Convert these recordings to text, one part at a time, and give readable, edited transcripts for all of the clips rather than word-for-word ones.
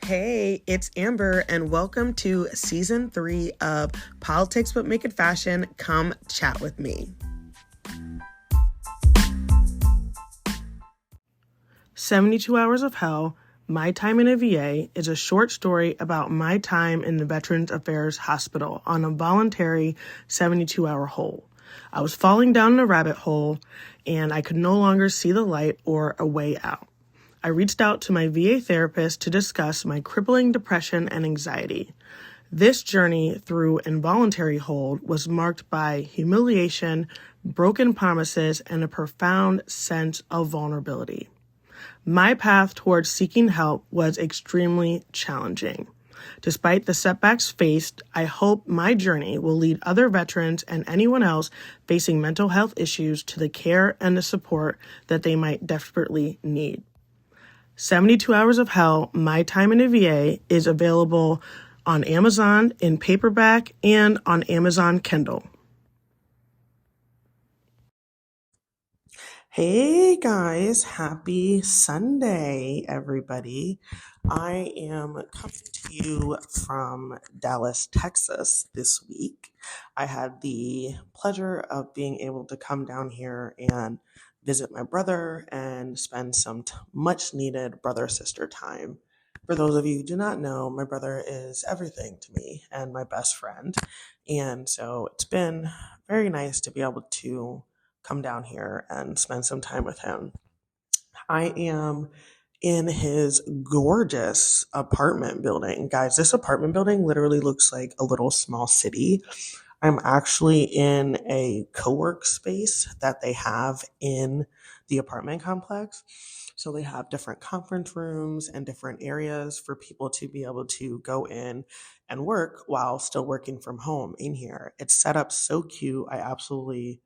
Hey, it's Amber, and welcome to Season 3 of Politics But Make It Fashion. Come chat with me. 72 Hours of Hell, My Time in a VA is a short story about my time in the Veterans Affairs Hospital on a voluntary 72-hour hold. I was falling down a rabbit hole, and I could no longer see the light or a way out. I reached out to my VA therapist to discuss my crippling depression and anxiety. This journey through involuntary hold was marked by humiliation, broken promises, and a profound sense of vulnerability. My path towards seeking help was extremely challenging. Despite the setbacks faced, I hope my journey will lead other veterans and anyone else facing mental health issues to the care and the support that they might desperately need. 72 Hours of Hell, My Time in a VA is available on Amazon in paperback and on Amazon Kindle. Hey guys, happy Sunday, everybody. I am coming to you from Dallas, Texas this week. I had the pleasure of being able to come down here and visit my brother and spend some much needed brother-sister time. For those of you who do not know, my brother is everything to me and my best friend. And so it's been very nice to be able to come down here and spend some time with him. I am in his gorgeous apartment building. Guys, this apartment building literally looks like a little small city. I'm actually in a co-work space that they have in the apartment complex. So they have different conference rooms and different areas for people to be able to go in and work while still working from home in here. It's set up so cute. I absolutely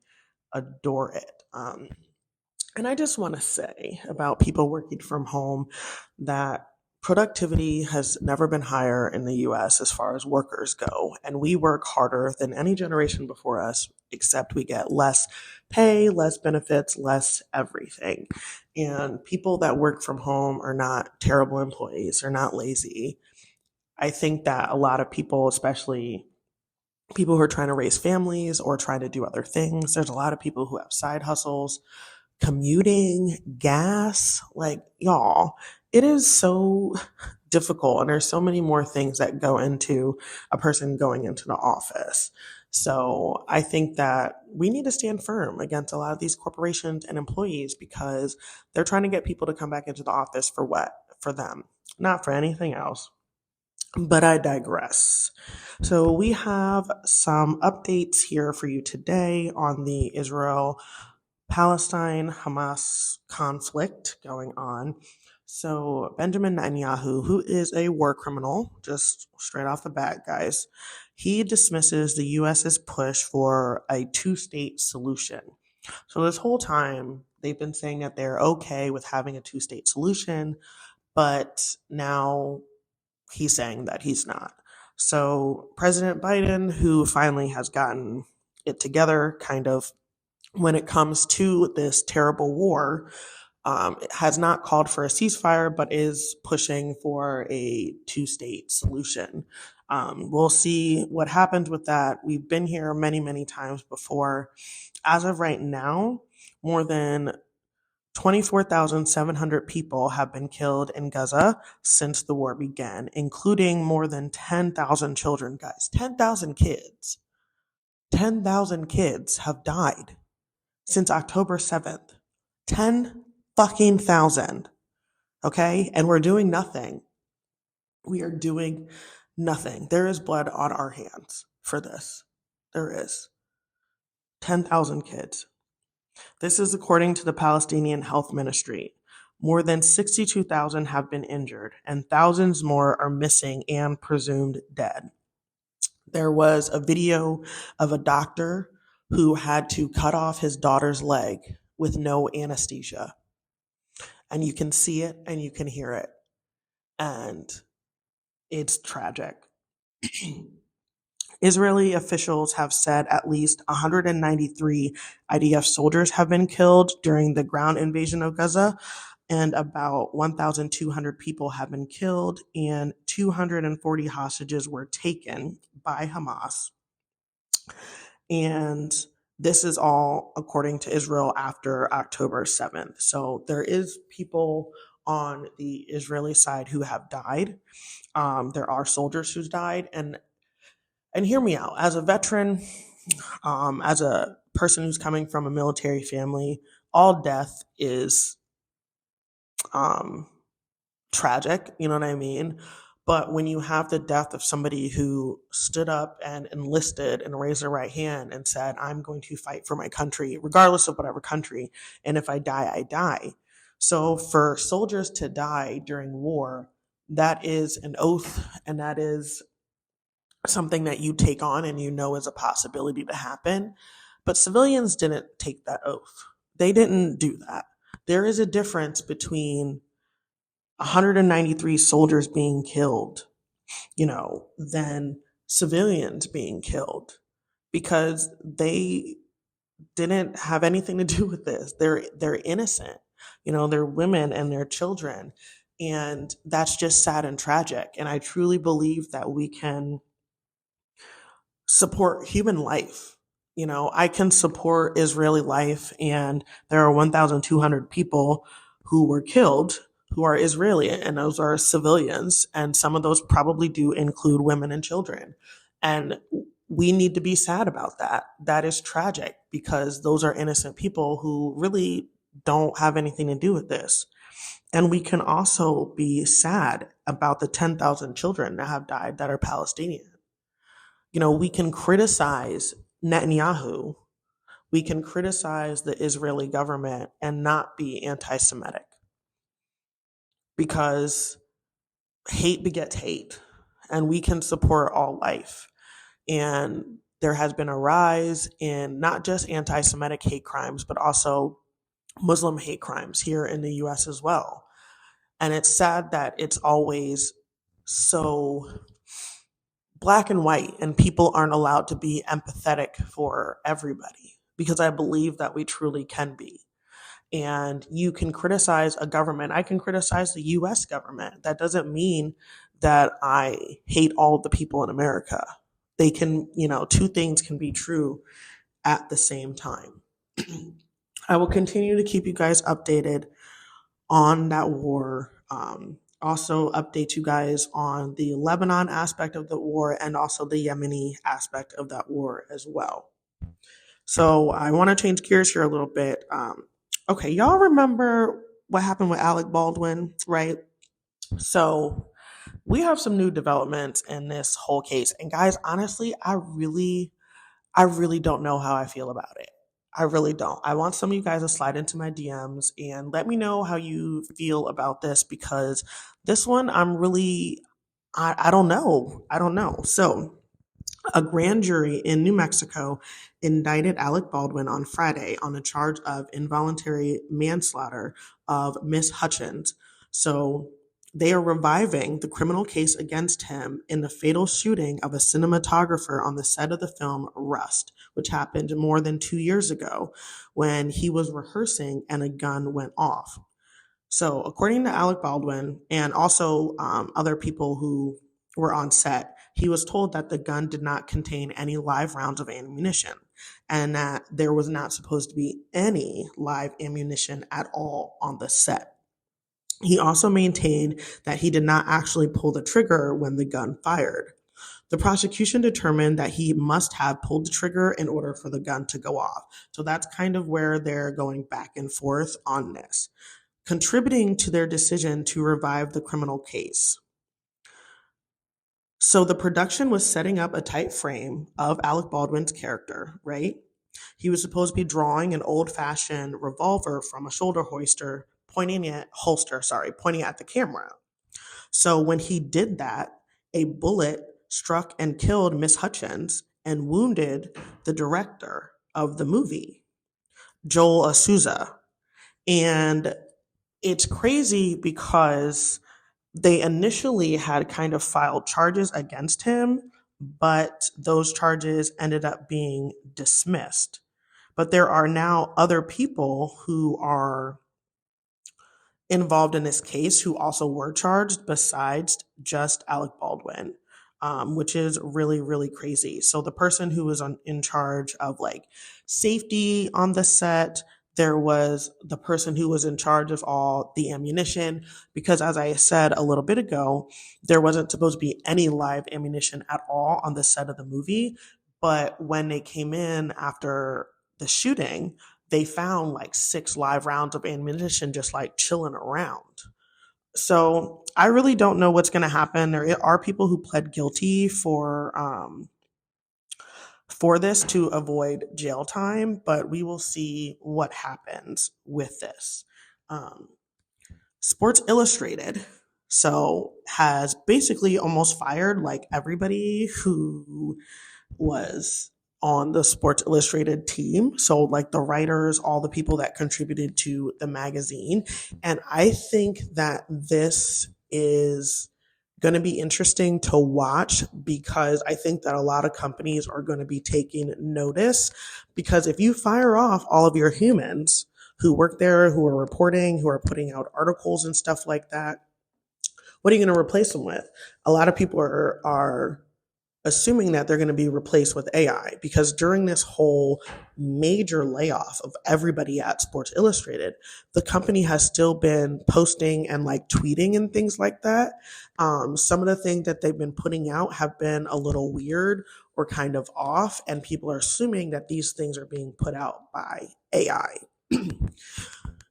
adore it. And I just want to say about people working from home that productivity has never been higher in the US as far as workers go. And we work harder than any generation before us, except we get less pay, less benefits, less everything. And people that work from home are not terrible employees, they're not lazy. I think that a lot of people, especially people who are trying to raise families or trying to do other things, there's a lot of people who have side hustles, commuting, gas, like y'all, it is so difficult. And there's so many more things that go into a person going into the office. So I think that we need to stand firm against a lot of these corporations and employees because they're trying to get people to come back into the office for what? For them, not for anything else. But I digress. So we have some updates here for you today on the Israel Palestine Hamas conflict going on. So Benjamin Netanyahu, who is a war criminal, just straight off the bat, guys, he dismisses the US's push for a two-state solution. So this whole time, they've been saying that they're okay with having a two-state solution, but now he's saying that he's not. So President Biden, who finally has gotten it together, kind of, when it comes to this terrible war, has not called for a ceasefire, but is pushing for a two-state solution. We'll see what happens with that. We've been here many, many times before. As of right now, more than 24,700 people have been killed in Gaza since the war began, including more than 10,000 children, guys. 10,000 kids. 10,000 kids have died since October 7th. 10 fucking thousand. Okay? And we're doing nothing. We are doing nothing. There is blood on our hands for this. There is. 10,000 kids. This is according to the Palestinian Health Ministry. More than 62,000 have been injured, and thousands more are missing and presumed dead. There was a video of a doctor who had to cut off his daughter's leg with no anesthesia. And you can see it and you can hear it. And it's tragic. Israeli officials have said at least 193 IDF soldiers have been killed during the ground invasion of Gaza, and about 1,200 people have been killed, and 240 hostages were taken by Hamas. And this is all according to Israel after October 7th. So there is people on the Israeli side who have died. There are soldiers who's died, and hear me out. As a veteran, as a person who's coming from a military family, all death is um, tragic. You know what I mean? But when you have the death of somebody who stood up and enlisted and raised their right hand and said, I'm going to fight for my country, regardless of whatever country, and if I die, I die. So for soldiers to die during war, that is an oath, and that is something that you take on and you know is a possibility to happen. But civilians didn't take that oath. They didn't do that. There is a difference between 193 soldiers being killed, than civilians being killed, because they didn't have anything to do with this. They're innocent. They're women and they're children. And that's just sad and tragic. And I truly believe that we can support human life. I can support Israeli life, and there are 1,200 people who were killed who are Israeli, and those are civilians. And some of those probably do include women and children. And we need to be sad about that. That is tragic because those are innocent people who really don't have anything to do with this. And we can also be sad about the 10,000 children that have died that are Palestinian. We can criticize Netanyahu, we can criticize the Israeli government and not be anti Semitic, because hate begets hate, and we can support all life. And there has been a rise in not just anti Semitic hate crimes, but also Muslim hate crimes here in the US as well. And it's sad that it's always so black and white, and people aren't allowed to be empathetic for everybody, because I believe that we truly can be. And you can criticize a government. I can criticize the US government. That doesn't mean that I hate all of the people in America. They can, two things can be true at the same time. I will continue to keep you guys updated on that war. Also update you guys on the Lebanon aspect of the war and also the Yemeni aspect of that war as well. So I want to change gears here a little bit. Okay, y'all remember what happened with Alec Baldwin, right? So we have some new developments in this whole case. And guys, honestly, I really don't know how I feel about it. I really don't. I want some of you guys to slide into my DMs and let me know how you feel about this, because this one I don't know. I don't know. So a grand jury in New Mexico indicted Alec Baldwin on Friday on a charge of involuntary manslaughter of Miss Hutchins. So they are reviving the criminal case against him in the fatal shooting of a cinematographer on the set of the film Rust, which happened more than 2 years ago when he was rehearsing and a gun went off. So, according to Alec Baldwin and also other people who were on set, he was told that the gun did not contain any live rounds of ammunition and that there was not supposed to be any live ammunition at all on the set. He also maintained that he did not actually pull the trigger when the gun fired. The prosecution determined that he must have pulled the trigger in order for the gun to go off. So that's kind of where they're going back and forth on this, contributing to their decision to revive the criminal case. So the production was setting up a tight frame of Alec Baldwin's character, right? He was supposed to be drawing an old-fashioned revolver from a shoulder pointing at the camera. So when he did that, a bullet struck and killed Miss Hutchins and wounded the director of the movie, Joel Asuza. And it's crazy because they initially had kind of filed charges against him, but those charges ended up being dismissed. But there are now other people who are involved in this case who also were charged besides just Alec Baldwin, which is really, really crazy. So the person who was in charge of like safety on the set, there was the person who was in charge of all the ammunition, because as I said a little bit ago, there wasn't supposed to be any live ammunition at all on the set of the movie. But when they came in after the shooting, they found like 6 live rounds of ammunition just like chilling around. So I really don't know what's going to happen. There are people who pled guilty for this to avoid jail time, but we will see what happens with this. Um, Sports Illustrated has basically almost fired like everybody who was on the Sports Illustrated team. So, like the writers, all the people that contributed to the magazine. And I think that this is going to be interesting to watch, because I think that a lot of companies are going to be taking notice. Because if you fire off all of your humans who work there, who are reporting, who are putting out articles and stuff like that, what are you going to replace them with? A lot of people are assuming that they're going to be replaced with AI, because during this whole major layoff of everybody at Sports Illustrated, the company has still been posting and like tweeting and things like that. Some of the things that they've been putting out have been a little weird or kind of off, and people are assuming that these things are being put out by AI.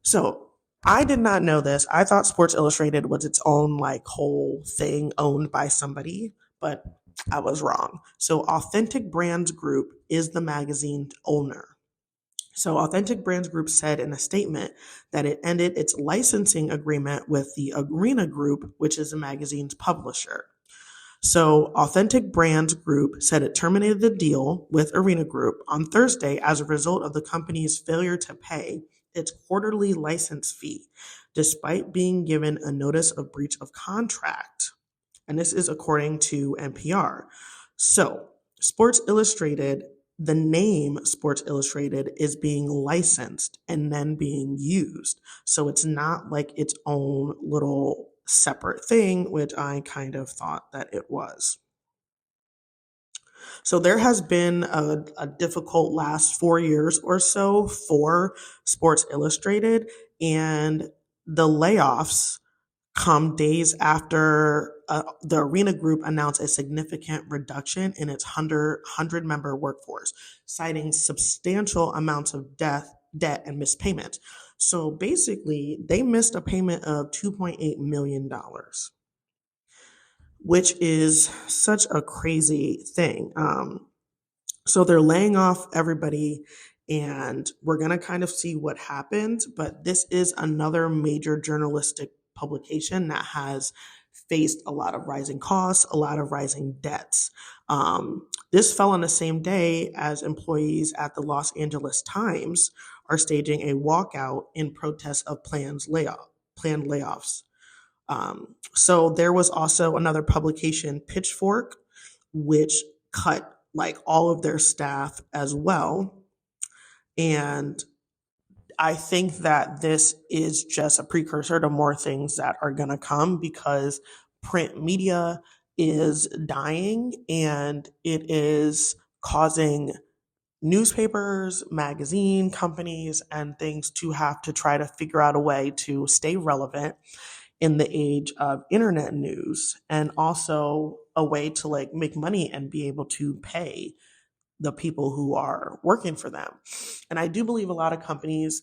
So I did not know this. I thought Sports Illustrated was its own like whole thing owned by somebody, but I was wrong. So Authentic Brands Group is the magazine's owner. So Authentic Brands Group said in a statement that it ended its licensing agreement with the Arena Group, which is the magazine's publisher. So Authentic Brands Group said it terminated the deal with Arena Group on Thursday as a result of the company's failure to pay its quarterly license fee, despite being given a notice of breach of contract. And this is according to NPR. So Sports Illustrated, the name Sports Illustrated is being licensed and then being used. So it's not like its own little separate thing, which I kind of thought that it was. So there has been a difficult last 4 years or so for Sports Illustrated, and the layoffs come days after the Arena Group announced a significant reduction in its 100 member workforce, citing substantial amounts of debt and missed payments. So basically, they missed a payment of $2.8 million, which is such a crazy thing. So they're laying off everybody, and we're going to kind of see what happens. But this is another major journalistic publication that has faced a lot of rising costs, a lot of rising debts. This fell on the same day as employees at the Los Angeles Times are staging a walkout in protest of planned layoffs. So there was also another publication, Pitchfork, which cut like all of their staff as well. And I think that this is just a precursor to more things that are going to come, because print media is dying, and it is causing newspapers, magazine companies, and things to have to try to figure out a way to stay relevant in the age of internet news, and also a way to like make money and be able to pay the people who are working for them. And I do believe a lot of companies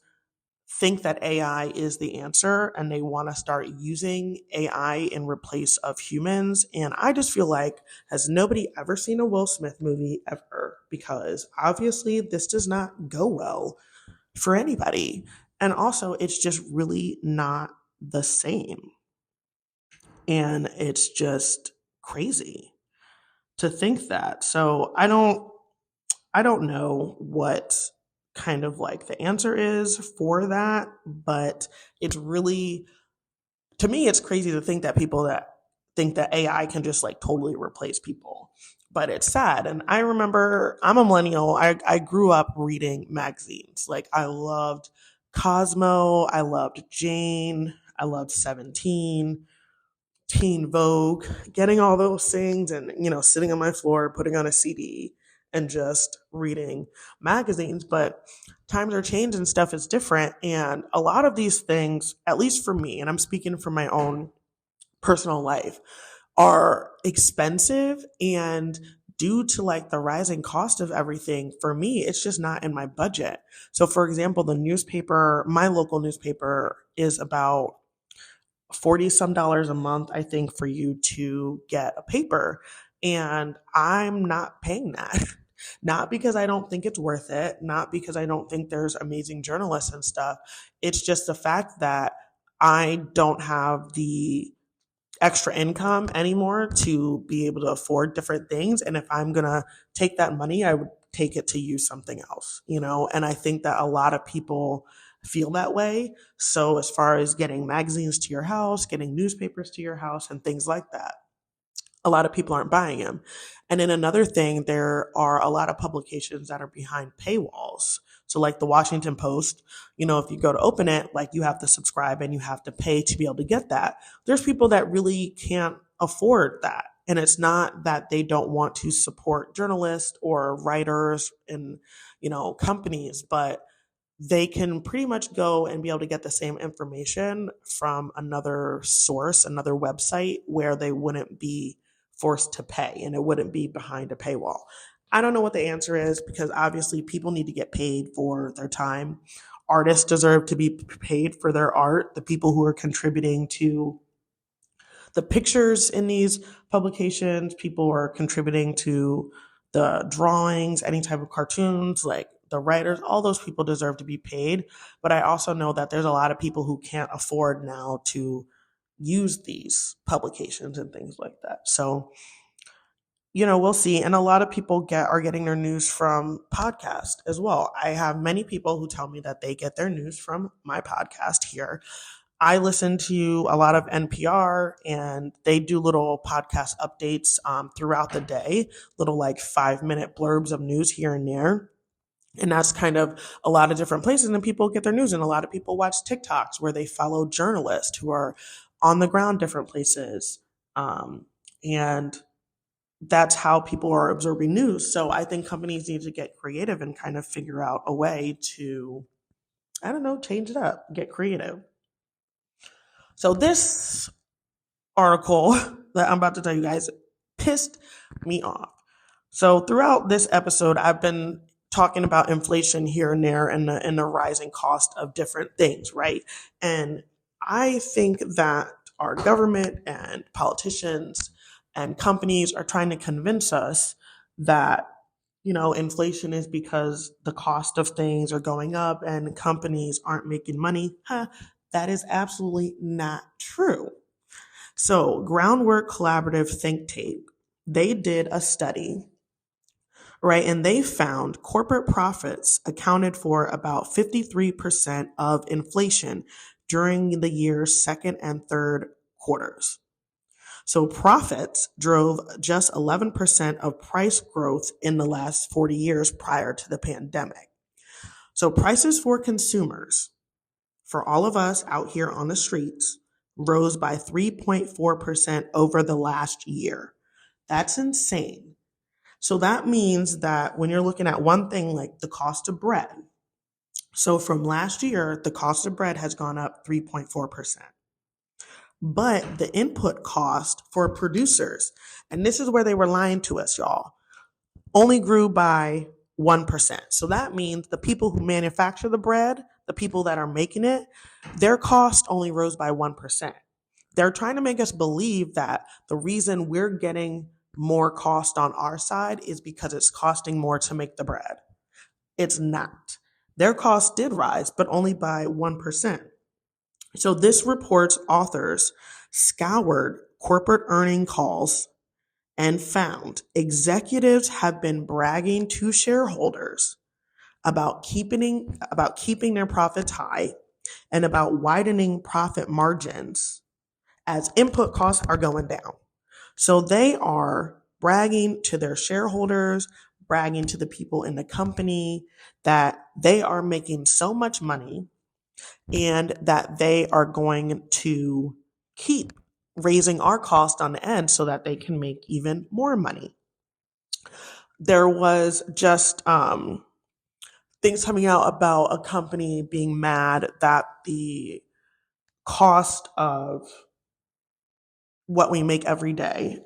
think that AI is the answer, and they want to start using AI in replace of humans. And I just feel like, has nobody ever seen a Will Smith movie ever? Because obviously this does not go well for anybody. And also it's just really not the same. And it's just crazy to think that. So I don't know what kind of like the answer is for that, but it's really, to me, it's crazy to think that people that think that AI can just like totally replace people. But it's sad. And I remember, I'm a millennial. I grew up reading magazines. Like I loved Cosmo, I loved Jane, I loved 17, Teen Vogue, getting all those things and, sitting on my floor, putting on a CD and just reading magazines. But times are changed and stuff is different. And a lot of these things, at least for me, and I'm speaking from my own personal life, are expensive, and due to like the rising cost of everything, for me it's just not in my budget. So for example, the newspaper, my local newspaper, is about 40 some dollars a month, I think, for you to get a paper, and I'm not paying that. Not because I don't think it's worth it, not because I don't think there's amazing journalists and stuff. It's just the fact that I don't have the extra income anymore to be able to afford different things. And if I'm going to take that money, I would take it to use something else. And I think that a lot of people feel that way. So, as far as getting magazines to your house, getting newspapers to your house, and things like that, a lot of people aren't buying them. And then another thing, there are a lot of publications that are behind paywalls. So like the Washington Post, if you go to open it, like you have to subscribe and you have to pay to be able to get that. There's people that really can't afford that. And it's not that they don't want to support journalists or writers and, companies, but they can pretty much go and be able to get the same information from another source, another website, where they wouldn't be forced to pay and it wouldn't be behind a paywall. I don't know what the answer is, because obviously people need to get paid for their time. Artists deserve to be paid for their art. The people who are contributing to the pictures in these publications, people are contributing to the drawings, any type of cartoons, like the writers, all those people deserve to be paid. But I also know that there's a lot of people who can't afford now to use these publications and things like that. So, we'll see. And a lot of people are getting their news from podcast as well. I have many people who tell me that they get their news from my podcast here. I listen to a lot of NPR, and they do little podcast updates throughout the day, little like 5-minute blurbs of news here and there. And that's kind of a lot of different places, and people get their news. And a lot of people watch TikToks where they follow journalists who are on the ground different places. And that's how people are absorbing news. So I think companies need to get creative and kind of figure out a way to, I don't know, change it up, get creative. So this article that I'm about to tell you guys pissed me off. So throughout this episode, I've been talking about inflation here and there, and the rising cost of different things, right? And I think that our government and politicians and companies are trying to convince us that, inflation is because the cost of things are going up and companies aren't making money. That is absolutely not true. So, Groundwork Collaborative think tank, they did a study, right? And they found corporate profits accounted for about 53% of inflation during the year's second and third quarters. So profits drove just 11% of price growth in the last 40 years prior to the pandemic. So prices for consumers, for all of us out here on the streets, rose by 3.4% over the last year. That's insane. So that means that when you're looking at one thing like the cost of bread, so from last year, the cost of bread has gone up 3.4%. But the input cost for producers, and this is where they were lying to us, y'all, only grew by 1%. So that means the people who manufacture the bread, the people that are making it, their cost only rose by 1%. They're trying to make us believe that the reason we're getting more cost on our side is because it's costing more to make the bread. It's not. Their cost did rise, but only by 1%. So this report's authors scoured corporate earning calls and found executives have been bragging to shareholders about keeping their profits high and about widening profit margins as input costs are going down. So they are bragging to their shareholders, bragging to the people in the company that they are making so much money and that they are going to keep raising our cost on the end so that they can make even more money. There was just things coming out about a company being mad that the cost of what we make every day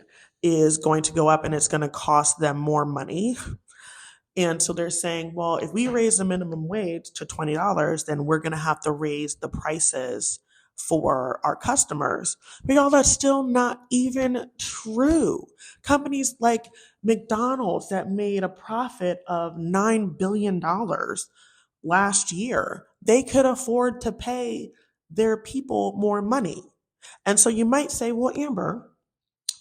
is going to go up and it's going to cost them more money. And so they're saying, well, if we raise the minimum wage to $20, then we're going to have to raise the prices for our customers. But y'all, that's still not even true. Companies like McDonald's that made a profit of $9 billion last year, they could afford to pay their people more money. And so you might say, well, Amber,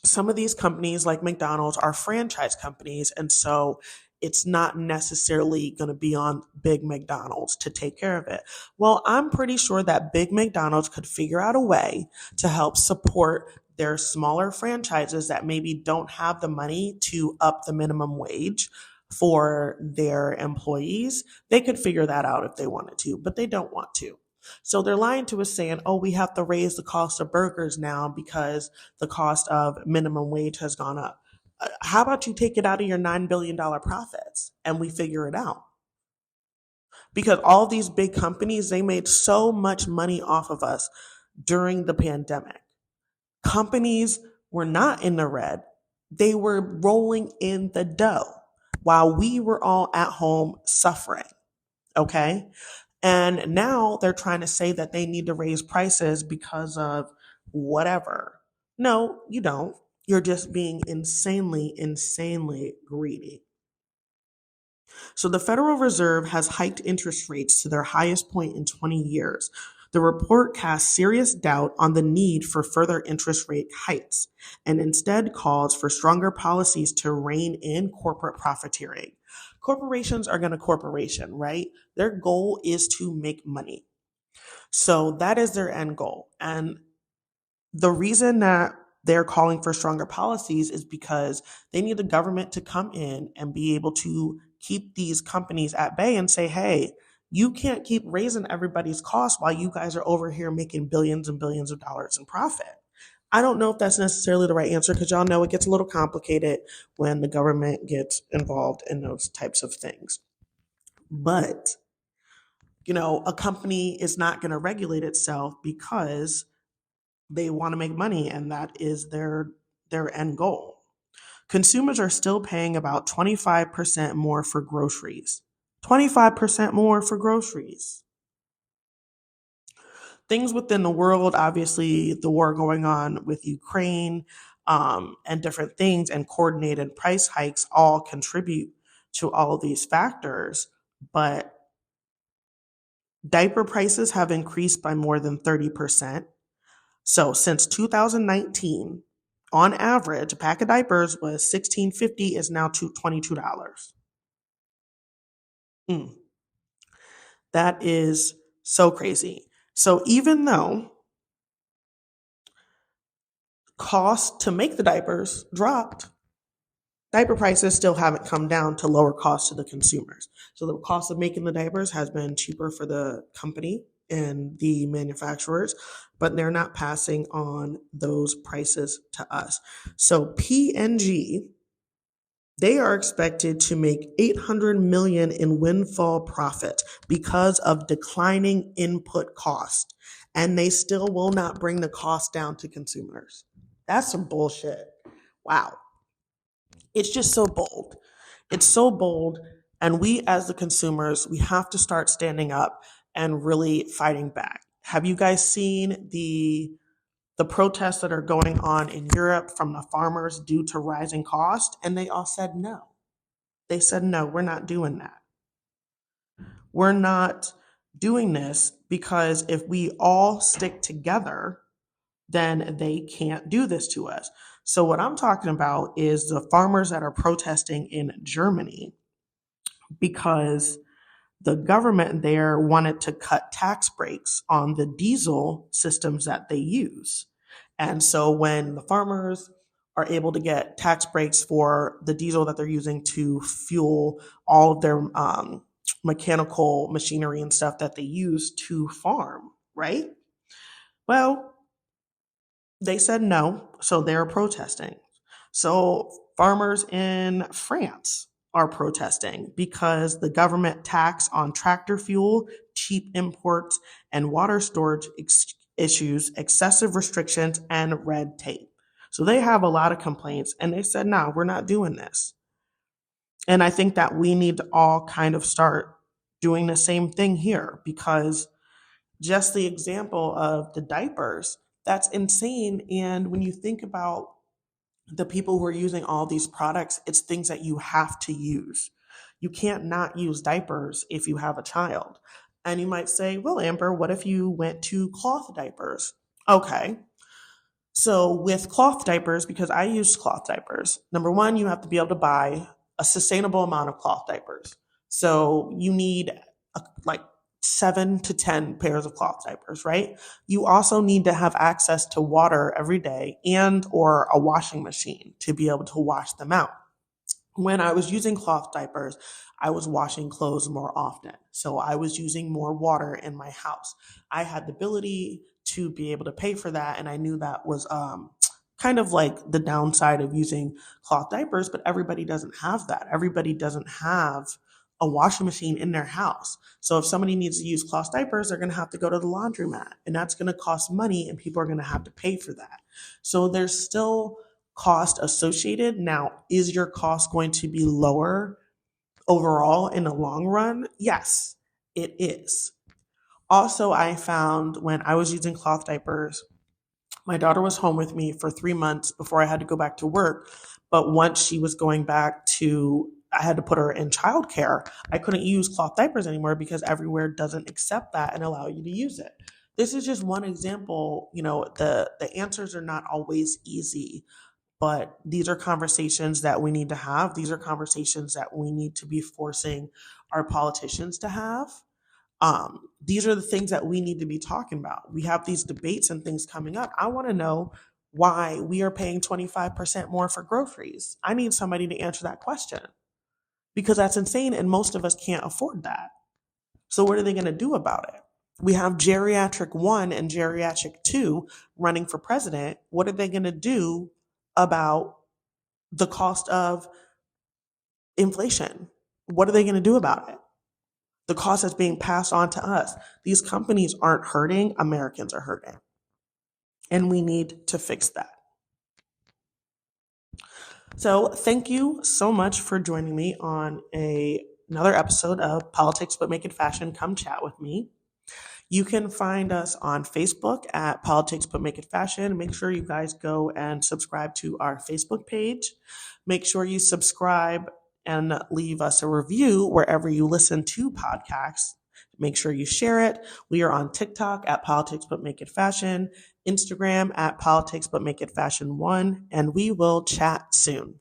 some of these companies like McDonald's are franchise companies, and so it's not necessarily going to be on big McDonald's to take care of it. Well, I'm pretty sure that big McDonald's could figure out a way to help support their smaller franchises that maybe don't have the money to up the minimum wage for their employees. They could figure that out if they wanted to, but they don't want to. So they're lying to us saying, oh, we have to raise the cost of burgers now because the cost of minimum wage has gone up. How about you take it out of your $9 billion profits and we figure it out? Because all these big companies, they made so much money off of us during the pandemic. Companies were not in the red. They were rolling in the dough while we were all at home suffering. Okay. And now they're trying to say that they need to raise prices because of whatever. No, you don't. You're just being insanely, insanely greedy. So the Federal Reserve has hiked interest rates to their highest point in 20 years. The report casts serious doubt on the need for further interest rate hikes and instead calls for stronger policies to rein in corporate profiteering. Corporations are going to corporation, right? Their goal is to make money. So that is their end goal. And the reason that they're calling for stronger policies is because they need the government to come in and be able to keep these companies at bay and say, hey, you can't keep raising everybody's costs while you guys are over here making billions and billions of dollars in profit. I don't know if that's necessarily the right answer because y'all know it gets a little complicated when the government gets involved in those types of things. But, a company is not going to regulate itself because they want to make money and that is their end goal. Consumers are still paying about 25% more for groceries. 25% more for groceries. Things within the world, obviously, the war going on with Ukraine and different things, and coordinated price hikes all contribute to all of these factors. But diaper prices have increased by more than 30%. So since 2019, on average, a pack of diapers was $16.50 is now $22. Mm, that is so crazy. So even though cost to make the diapers dropped, diaper prices still haven't come down to lower costs to the consumers. So the cost of making the diapers has been cheaper for the company and the manufacturers, but they're not passing on those prices to us. So P&G, they are expected to make $800 million in windfall profit because of declining input cost, and they still will not bring the cost down to consumers. That's some bullshit. Wow. It's just so bold. It's so bold. And we, as the consumers, we have to start standing up and really fighting back. Have you guys seen the protests that are going on in Europe from the farmers due to rising cost? And they all said no. They said, no, we're not doing that. We're not doing this because if we all stick together, then they can't do this to us. So, what I'm talking about is the farmers that are protesting in Germany because the government there wanted to cut tax breaks on the diesel systems that they use. And so, when the farmers are able to get tax breaks for the diesel that they're using to fuel all of their mechanical machinery and stuff that they use to farm, right? Well, they said no, so they're protesting. So farmers in France are protesting because the government tax on tractor fuel, cheap imports, and water storage issues, excessive restrictions, and red tape. So they have a lot of complaints, and they said, no, we're not doing this. And I think that we need to all kind of start doing the same thing here, because just the example of the diapers, that's insane. And when you think about the people who are using all these products, it's things that you have to use. You can't not use diapers if you have a child. And you might say, well, Amber, what if you went to cloth diapers? Okay. So with cloth diapers, because I use cloth diapers, number one, you have to be able to buy a sustainable amount of cloth diapers. So you need like 7 to 10 pairs of cloth diapers, right? You also need to have access to water every day and or a washing machine to be able to wash them out. When I was using cloth diapers, I was washing clothes more often. So I was using more water in my house. I had the ability to be able to pay for that. And I knew that was kind of like the downside of using cloth diapers, but everybody doesn't have that. Everybody doesn't have a washing machine in their house. So if somebody needs to use cloth diapers, they're going to have to go to the laundromat, and that's going to cost money, and people are going to have to pay for that. So there's still cost associated. Now, is your cost going to be lower overall in the long run? Yes, it is. Also, I found when I was using cloth diapers, my daughter was home with me for 3 months before I had to go back to work. But once she was going back to, I had to put her in childcare, I couldn't use cloth diapers anymore because everywhere doesn't accept that and allow you to use it. This is just one example. The answers are not always easy, but these are conversations that we need to have. These are conversations that we need to be forcing our politicians to have. These are the things that we need to be talking about. We have these debates and things coming up. I want to know why we are paying 25% more for groceries. I need somebody to answer that question, because that's insane and most of us can't afford that. So what are they going to do about it? We have geriatric 1 and geriatric 2 running for president. What are they going to do about the cost of inflation? What are they going to do about it? The cost that's being passed on to us. These companies aren't hurting, Americans are hurting. And we need to fix that. So thank you so much for joining me on another episode of Politics But Make It Fashion. Come chat with me. You can find us on Facebook at Politics But Make It Fashion. Make sure you guys go and subscribe to our Facebook page. Make sure you subscribe and leave us a review wherever you listen to podcasts. Make sure you share it. We are on TikTok at Politics But Make It Fashion, Instagram at Politics But Make It Fashion 1, and we will chat soon.